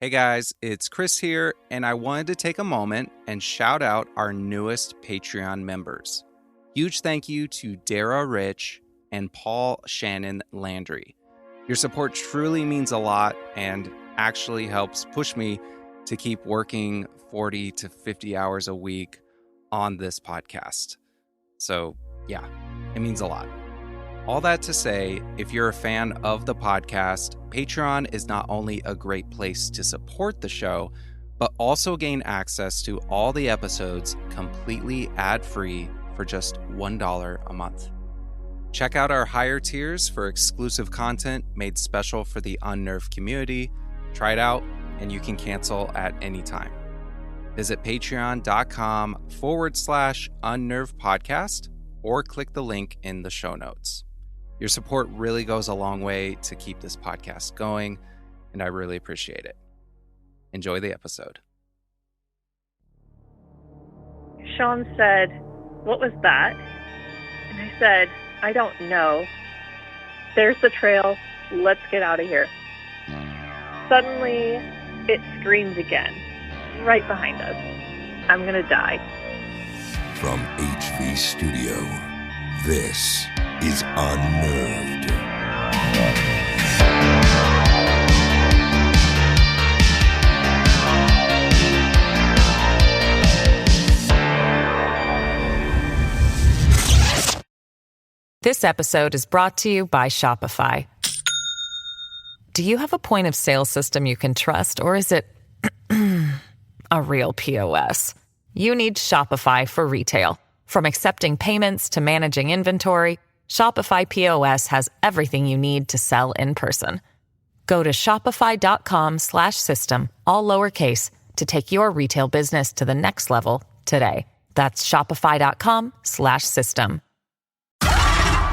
Hey guys, it's Chris here, and I wanted to take a moment and shout out our newest Patreon members. Huge thank you to Dara Rich and Paul Shannon Landry. Your support truly means a lot and actually helps push me to keep working 40 to 50 hours a week on this podcast. So yeah, it means a lot. All that to say, if you're a fan of the podcast, Patreon is not only a great place to support the show, but also gain access to all the episodes completely ad-free for just $1 a month. Check out our higher tiers for exclusive content made special for the Unnerved community. Try it out, and you can cancel at any time. Visit patreon.com/unnervedpodcast or click the link in the show notes. Your support really goes a long way to keep this podcast going, and I really appreciate it. Enjoy the episode. Sean said, "What was that?" And I said, "I don't know. There's the trail. Let's get out of here." Suddenly, it screamed again, right behind us. I'm gonna die. From HV Studio, this is Unnerved. This episode is brought to you by Shopify. Do you have a point of sale system you can trust, or is it a real POS? You need Shopify for retail. From accepting payments to managing inventory, Shopify POS has everything you need to sell in person. Go to shopify.com/system, all lowercase, to take your retail business to the next level today. That's shopify.com/system.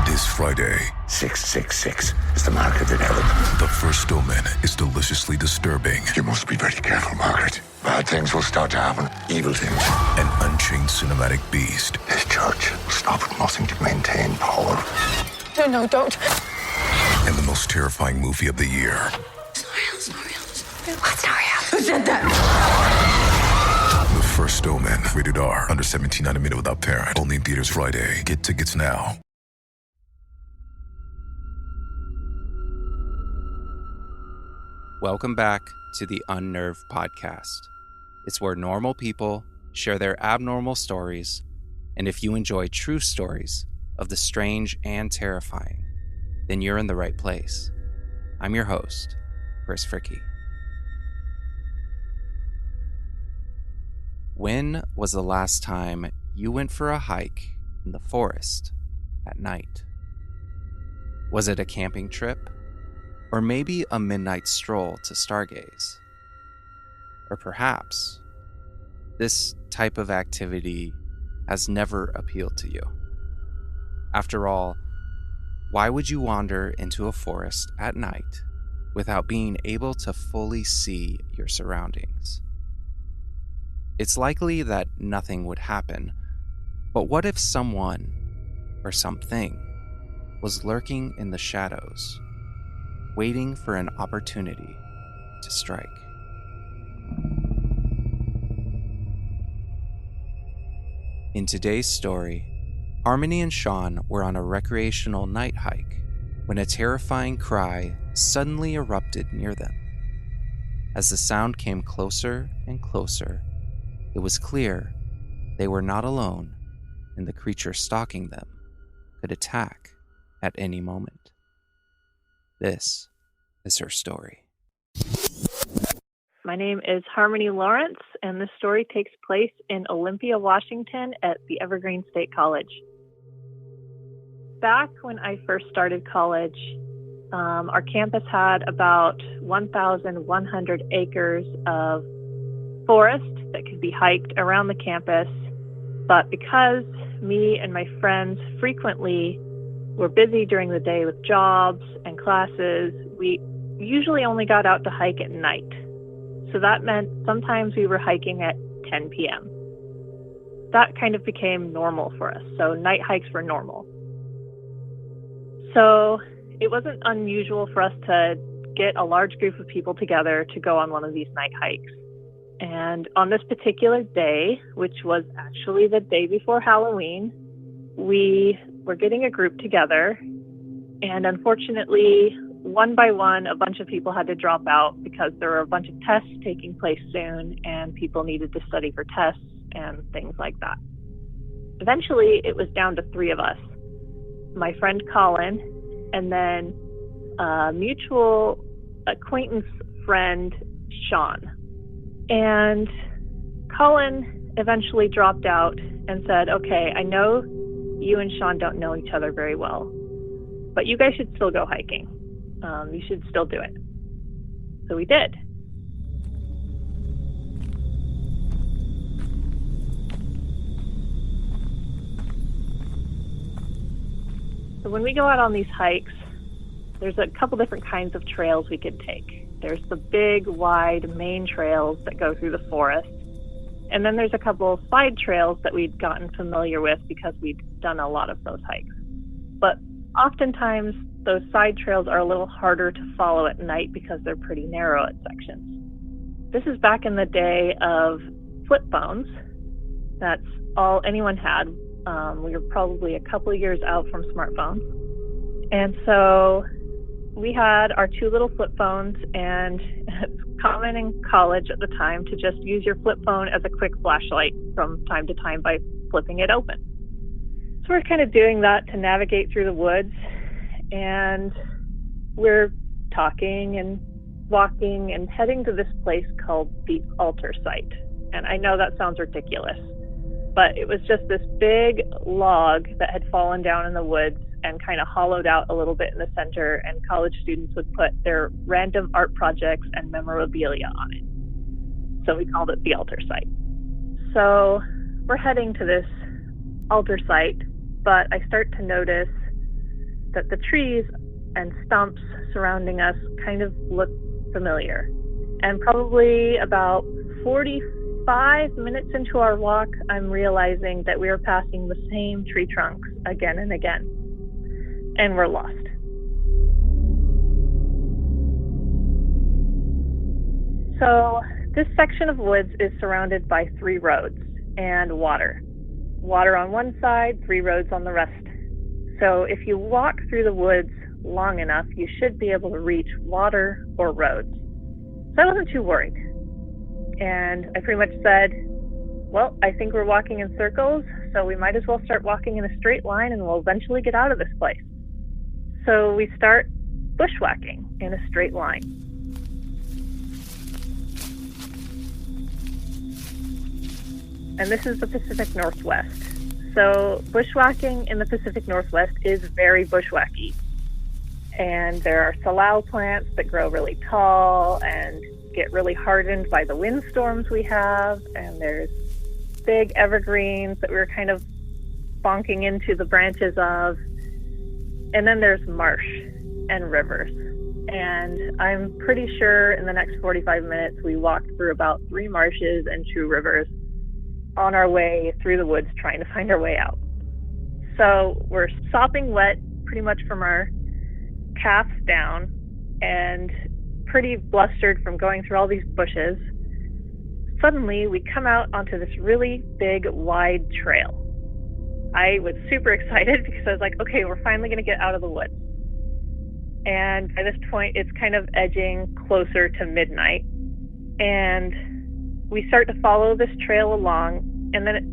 This Friday, 666 is the mark of the devil. the first omen is deliciously disturbing. You must be very careful, Margaret. Bad things will start to happen. Evil things. An unchained cinematic beast. This church will stop at nothing to maintain power. No, don't. And the most terrifying movie of the year. It's not real. What's not real? Who said that? The First Omen. Rated R. Under 17, not admitted without parent. Only in theaters Friday. Get tickets now. Welcome back to the Unnerved Podcast. It's where normal people share their abnormal stories, and if you enjoy true stories of the strange and terrifying, then you're in the right place. I'm your host, Chris Fricky. When was the last time you went for a hike in the forest at night? Was it a camping trip? Or maybe a midnight stroll to stargaze? Or perhaps this type of activity has never appealed to you. After all, why would you wander into a forest at night without being able to fully see your surroundings? It's likely that nothing would happen, but what if someone or something was lurking in the shadows, waiting for an opportunity to strike? In today's story, Harmony and Sean were on a recreational night hike when a terrifying cry suddenly erupted near them. As the sound came closer and closer, it was clear they were not alone, and the creature stalking them could attack at any moment. This is her story. My name is Harmony Lawrence, and this story takes place in Olympia, Washington at the Evergreen State College. Back when I first started college, our campus had about 1,100 acres of forest that could be hiked around the campus. But because me and my friends frequently were busy during the day with jobs and classes, we usually only got out to hike at night. So that meant sometimes we were hiking at 10 p.m. That kind of became normal for us. So night hikes were normal. So it wasn't unusual for us to get a large group of people together to go on one of these night hikes. And on this particular day, which was actually the day before Halloween, we were getting a group together. And unfortunately, one by one, a bunch of people had to drop out because there were a bunch of tests taking place soon and people needed to study for tests and things like that. Eventually, it was down to 3 of us, my friend Colin, and then a mutual acquaintance friend, Sean. And Colin eventually dropped out and said, okay, I know you and Sean don't know each other very well, but you guys should still go hiking. You should still do it. So we did. So when we go out on these hikes, there's a couple different kinds of trails we could take. There's the big, wide main trails that go through the forest. And then there's a couple of side trails that we'd gotten familiar with because we'd done a lot of those hikes. But oftentimes, those side trails are a little harder to follow at night because they're pretty narrow at sections. This is back in the day of flip phones. That's all anyone had. We were probably a couple of years out from smartphones. And so we had our 2 little flip phones, and it's common in college at the time to just use your flip phone as a quick flashlight from time to time by flipping it open. So we're kind of doing that to navigate through the woods, and we're talking and walking and heading to this place called the altar site. And I know that sounds ridiculous, but it was just this big log that had fallen down in the woods and kind of hollowed out a little bit in the center, and college students would put their random art projects and memorabilia on it. So we called it the altar site. So we're heading to this altar site, but I start to notice that the trees and stumps surrounding us kind of look familiar. And probably about 45 minutes into our walk, I'm realizing that we are passing the same tree trunks again and again. And we're lost. So this section of woods is surrounded by 3 roads and water. Water on one side, 3 roads on the rest. So if you walk through the woods long enough, you should be able to reach water or roads. So I wasn't too worried. And I pretty much said, well, I think we're walking in circles, so we might as well start walking in a straight line and we'll eventually get out of this place. So we start bushwhacking in a straight line. And this is the Pacific Northwest. So bushwhacking in the Pacific Northwest is very bushwhacky. And there are salal plants that grow really tall and get really hardened by the windstorms we have. And there's big evergreens that we were kind of bonking into the branches of. And then there's marsh and rivers. And I'm pretty sure in the next 45 minutes, we walked through about 3 marshes and 2 rivers on our way through the woods trying to find our way out. So we're sopping wet pretty much from our calves down and pretty blustered from going through all these bushes. Suddenly, we come out onto this really big, wide trail. I was super excited because I was like, okay, we're finally going to get out of the woods. And by this point, it's kind of edging closer to midnight. And we start to follow this trail along, and then it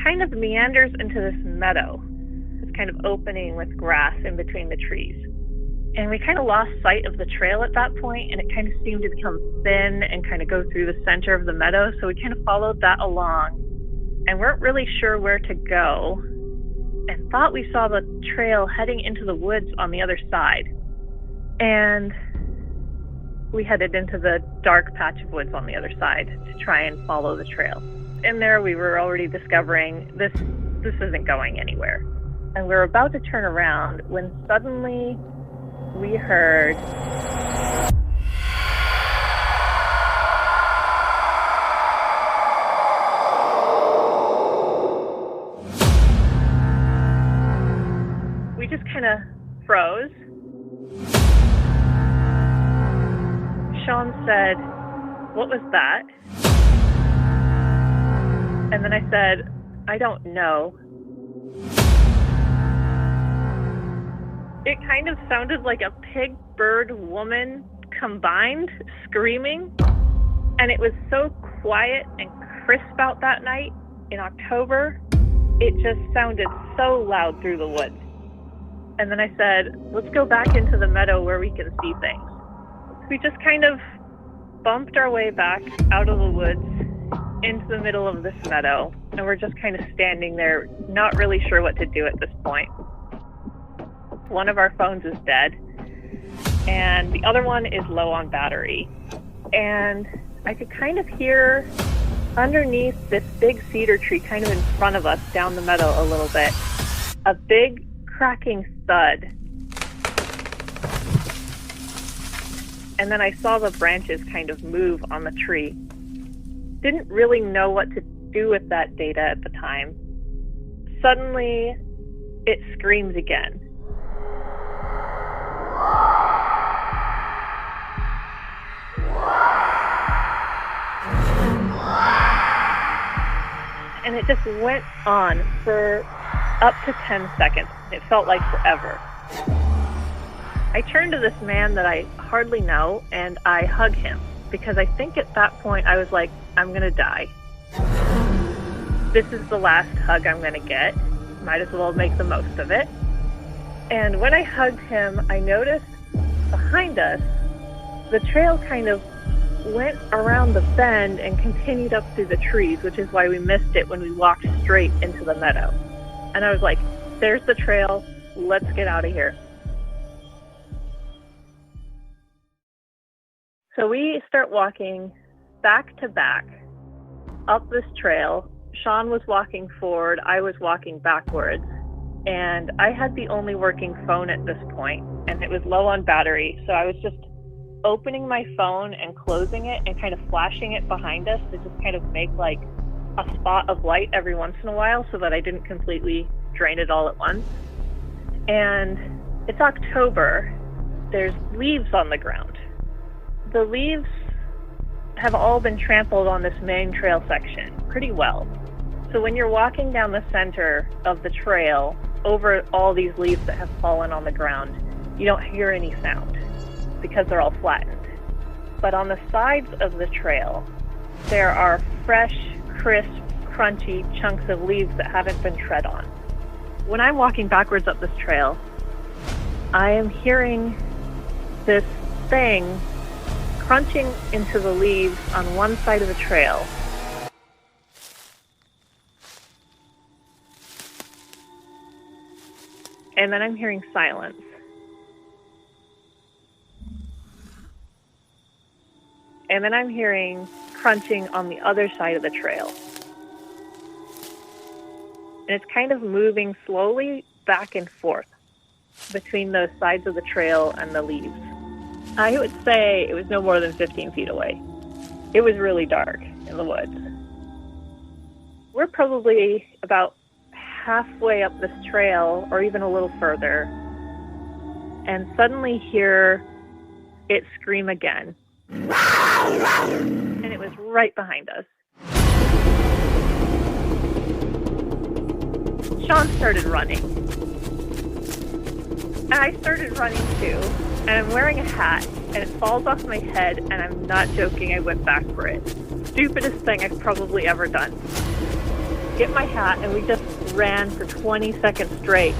kind of meanders into this meadow. This kind of opening with grass in between the trees. And we kind of lost sight of the trail at that point, and it kind of seemed to become thin and kind of go through the center of the meadow. So we kind of followed that along and weren't really sure where to go, and thought we saw the trail heading into the woods on the other side. And we headed into the dark patch of woods on the other side to try and follow the trail. In there, we were already discovering this isn't going anywhere. And we were about to turn around when suddenly we heard we just kind of froze. said, "What was that?" And then I said, "I don't know." It kind of sounded like a pig, bird, woman combined screaming. And it was so quiet and crisp out that night in October. It just sounded so loud through the woods. And then I said, "Let's go back into the meadow where we can see things." We just kind of bumped our way back out of the woods into the middle of this meadow. And we're just kind of standing there, not really sure what to do at this point. One of our phones is dead, and the other one is low on battery. And I could kind of hear underneath this big cedar tree kind of in front of us down the meadow a little bit, a big cracking thud. And then I saw the branches kind of move on the tree. Didn't really know what to do with that data at the time. Suddenly, it screams again. And it just went on for up to 10 seconds. It felt like forever. I turned to this man that I hardly know and I hug him because I think at that point I was like, I'm gonna die. This is the last hug I'm gonna get. Might as well make the most of it. And when I hugged him, I noticed behind us, the trail kind of went around the bend and continued up through the trees, which is why we missed it when we walked straight into the meadow. And I was like, there's the trail, let's get out of here. So we start walking back to back up this trail. Sean was walking forward, I was walking backwards. And I had the only working phone at this point, and it was low on battery. So I was just opening my phone and closing it and kind of flashing it behind us to just kind of make like a spot of light every once in a while so that I didn't completely drain it all at once. And it's October. There's leaves on the ground. The leaves have all been trampled on this main trail section pretty well. So when you're walking down the center of the trail over all these leaves that have fallen on the ground, you don't hear any sound because they're all flattened. But on the sides of the trail, there are fresh, crisp, crunchy chunks of leaves that haven't been tread on. When I'm walking backwards up this trail, I am hearing this thing crunching into the leaves on one side of the trail. And then I'm hearing silence. And then I'm hearing crunching on the other side of the trail. And it's kind of moving slowly back and forth between those sides of the trail and the leaves. I would say it was no more than 15 feet away. It was really dark in the woods. We're probably about halfway up this trail, or even a little further, and suddenly hear it scream again. And it was right behind us. Sean started running. And I started running too. And I'm wearing a hat, and it falls off my head, and I'm not joking, I went back for it. Stupidest thing I've probably ever done. Get my hat, and we just ran for 20 seconds straight.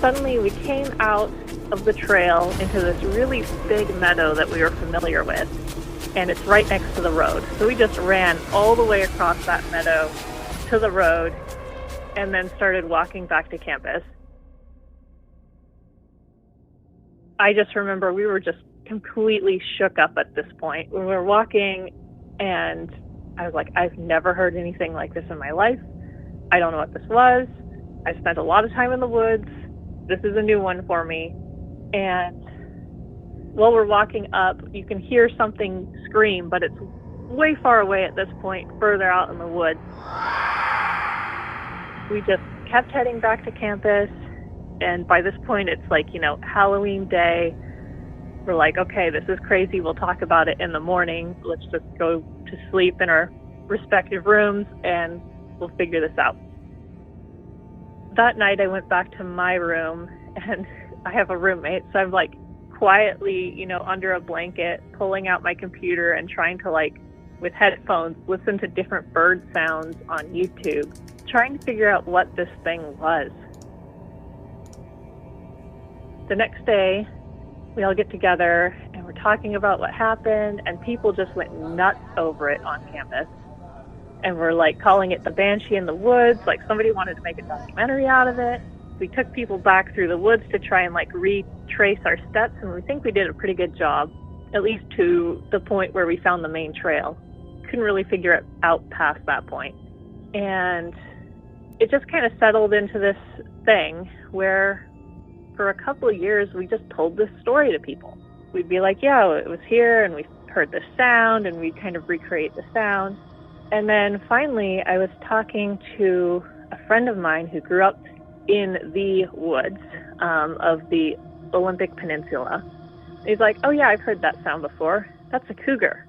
Suddenly we came out of the trail into this really big meadow that we were familiar with, and it's right next to the road. So we just ran all the way across that meadow to the road and then started walking back to campus. I just remember we were just completely shook up at this point. We were walking and I was like, I've never heard anything like this in my life. I don't know what this was. I spent a lot of time in the woods. This is a new one for me. And while we're walking up, you can hear something scream, but it's way far away at this point, further out in the woods. We just kept heading back to campus. And by this point, it's like, Halloween day. we're like, okay, this is crazy. We'll talk about it in the morning. Let's just go to sleep in our respective rooms and we'll figure this out. That night I went back to my room, and I have a roommate, so I'm like quietly, under a blanket, pulling out my computer and trying to, like, with headphones, listen to different bird sounds on YouTube, trying to figure out what this thing was. The next day, we all get together and we're talking about what happened, and people just went nuts over it on campus. And we're like calling it the Banshee in the Woods, like somebody wanted to make a documentary out of it. We took people back through the woods to try and like retrace our steps, and we think we did a pretty good job, at least to the point where we found the main trail. Couldn't really figure it out past that point. And it just kind of settled into this thing where for a couple of years we just told this story to people. We'd be like, yeah, it was here, and we heard the sound, and we'd kind of recreate the sound. And then finally, I was talking to a friend of mine who grew up in the woods of the Olympic Peninsula. He's like, oh yeah, I've heard that sound before. That's a cougar.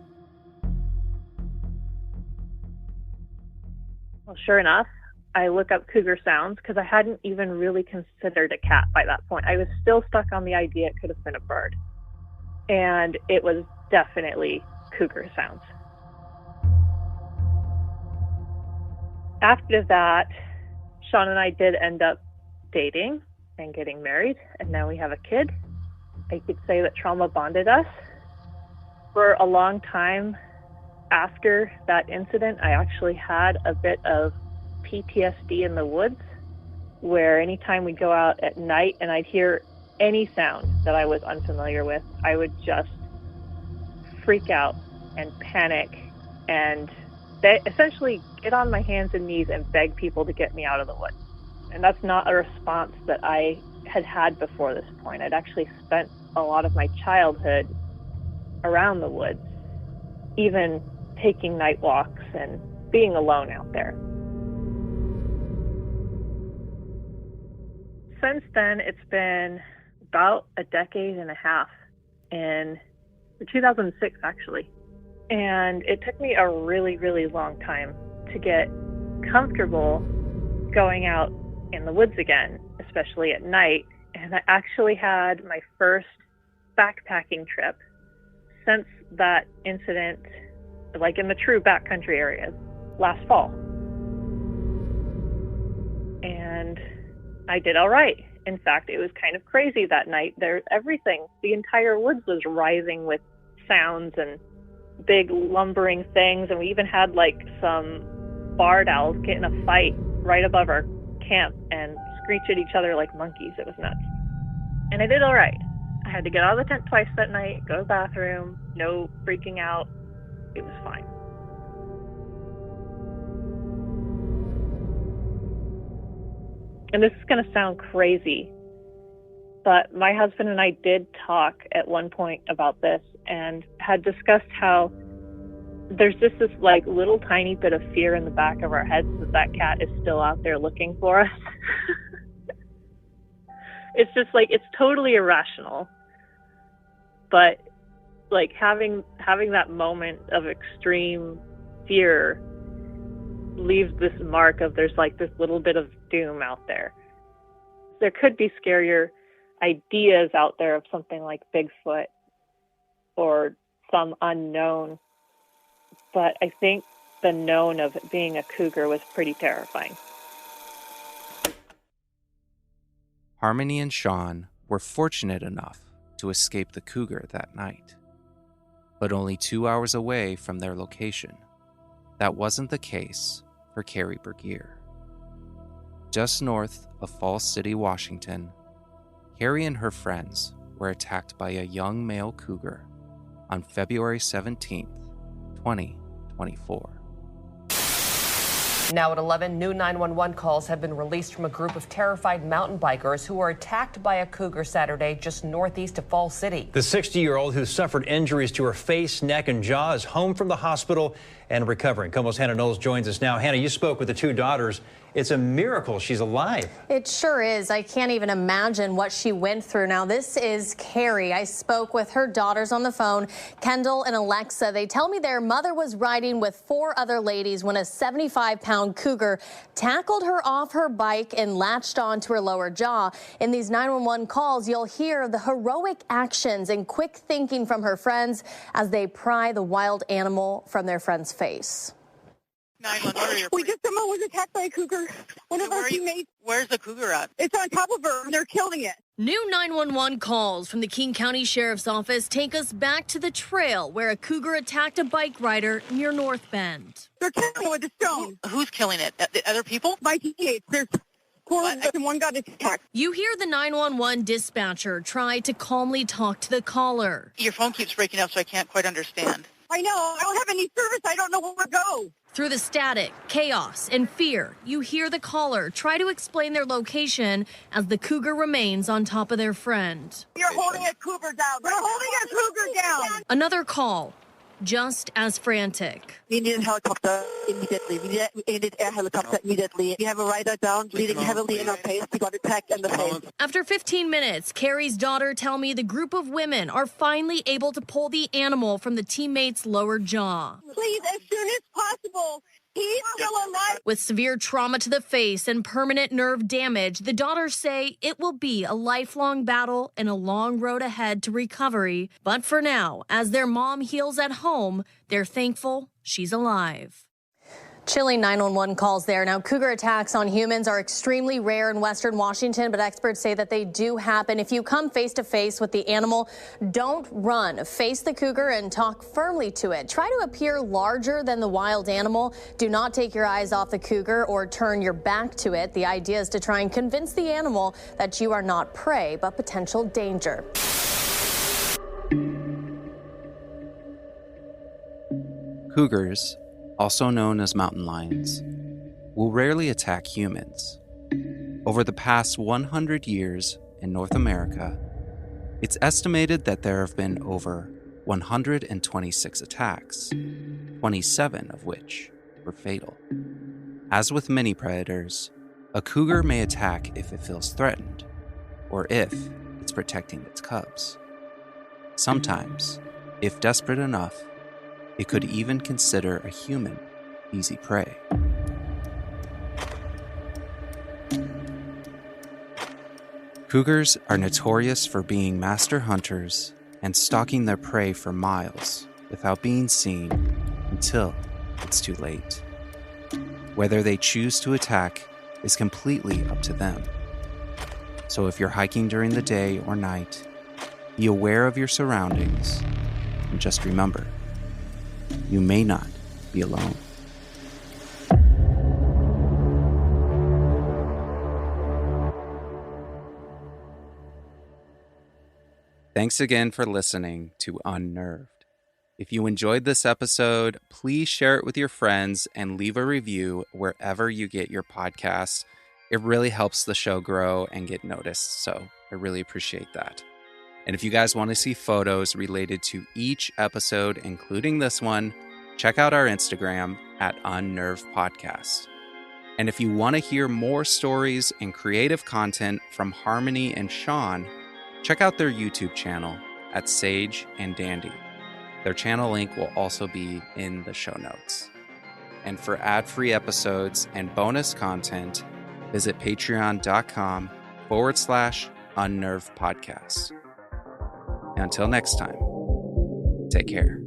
Well, sure enough, I look up cougar sounds because I hadn't even really considered a cat by that point. I was still stuck on the idea it could have been a bird. And it was definitely cougar sounds. After that, Sean and I did end up dating and getting married, and now we have a kid. I could say that trauma bonded us. For a long time after that incident, I actually had a bit of PTSD in the woods, where anytime we'd go out at night and I'd hear any sound that I was unfamiliar with, I would just freak out and panic and essentially get on my hands and knees and beg people to get me out of the woods. And that's not a response that I had had before this point. I'd actually spent a lot of my childhood around the woods, even taking night walks and being alone out there. Since then, it's been about a decade and a half, in 2006 actually. And it took me a really, really long time to get comfortable going out in the woods again, especially at night. And I actually had my first backpacking trip since that incident, like in the true backcountry areas, last fall. And I did all right. In fact, it was kind of crazy that night. The entire woods was rising with sounds and big lumbering things, and we even had like some barred owls get in a fight right above our camp and screech at each other like monkeys. It was nuts. And I did all right. I had to get out of the tent twice that night, go to the bathroom, no freaking out. It was fine. And this is going to sound crazy, but my husband and I did talk at one point about this and had discussed how there's just this like little tiny bit of fear in the back of our heads that cat is still out there looking for us. It's just like, it's totally irrational, but like having that moment of extreme fear leaves this mark of there's like this little bit of doom out there. There could be scarier ideas out there of something like Bigfoot or some unknown, but I think the known of it being a cougar was pretty terrifying. Harmony and Sean were fortunate enough to escape the cougar that night, but only 2 hours away from their location. That wasn't the case for Carrie Bergier. Just north of Falls City, Washington, Carrie and her friends were attacked by a young male cougar on February 17th, 2024. Now at 11, new 911 calls have been released from a group of terrified mountain bikers who were attacked by a cougar Saturday just northeast of Falls City. The 60-year-old who suffered injuries to her face, neck, and jaw is home from the hospital and recovering. KOMO's Hannah Knowles joins us now. Hannah, you spoke with the two daughters. It's a miracle she's alive. It sure is. I can't even imagine what she went through. Now, this is Carrie. I spoke with her daughters on the phone, Kendall and Alexa. They tell me their mother was riding with 4 other ladies when a 75-pound cougar tackled her off her bike and latched onto her lower jaw. In these 911 calls, you'll hear the heroic actions and quick thinking from her friends as they pry the wild animal from their friend's face. We just someone was attacked by a cougar. One of our teammates. Where's the cougar at? It's on top of her, and they're killing it. New 911 calls from the King County Sheriff's Office take us back to the trail where a cougar attacked a bike rider near North Bend. They're killing it with a stone. Who's killing it? The other people? My teammates. There's 4 of them, and one got attacked. You hear the 911 dispatcher try to calmly talk to the caller. Your phone keeps breaking up, so I can't quite understand. I know. I don't have any service. I don't know where to go. Through the static, chaos, and fear, you hear the caller try to explain their location as the cougar remains on top of their friend. You're holding a cougar down. We're holding a cougar down. Another call, just as frantic. We need a helicopter immediately. We need air helicopter immediately. We have a rider down, bleeding heavily in our face. We got attacked in the face. After 15 minutes, Carrie's daughter tell me the group of women are finally able to pull the animal from the teammate's lower jaw. Please, as soon as possible. He's still alive. With severe trauma to the face and permanent nerve damage, the daughters say it will be a lifelong battle and a long road ahead to recovery. But for now, as their mom heals at home, they're thankful she's alive. Chilling 911 calls there. Now, cougar attacks on humans are extremely rare in Western Washington, but experts say that they do happen. If you come face to face with the animal, don't run. Face the cougar and talk firmly to it. Try to appear larger than the wild animal. Do not take your eyes off the cougar or turn your back to it. The idea is to try and convince the animal that you are not prey, but potential danger. Cougars, also known as mountain lions, will rarely attack humans. Over the past 100 years in North America, it's estimated that there have been over 126 attacks, 27 of which were fatal. As with many predators, a cougar may attack if it feels threatened, or if it's protecting its cubs. Sometimes, if desperate enough, it could even consider a human easy prey. Cougars are notorious for being master hunters and stalking their prey for miles without being seen until it's too late. Whether they choose to attack is completely up to them. So if you're hiking during the day or night, be aware of your surroundings and just remember, you may not be alone. Thanks again for listening to Unnerved. If you enjoyed this episode, please share it with your friends and leave a review wherever you get your podcasts. It really helps the show grow and get noticed, so I really appreciate that. And if you guys want to see photos related to each episode, including this one, check out our Instagram at UnnervedPodcast. And if you want to hear more stories and creative content from Harmony and Sean, check out their YouTube channel at Sage and Dandy. Their channel link will also be in the show notes. And for ad-free episodes and bonus content, visit patreon.com/UnnervedPodcast. Until next time, take care.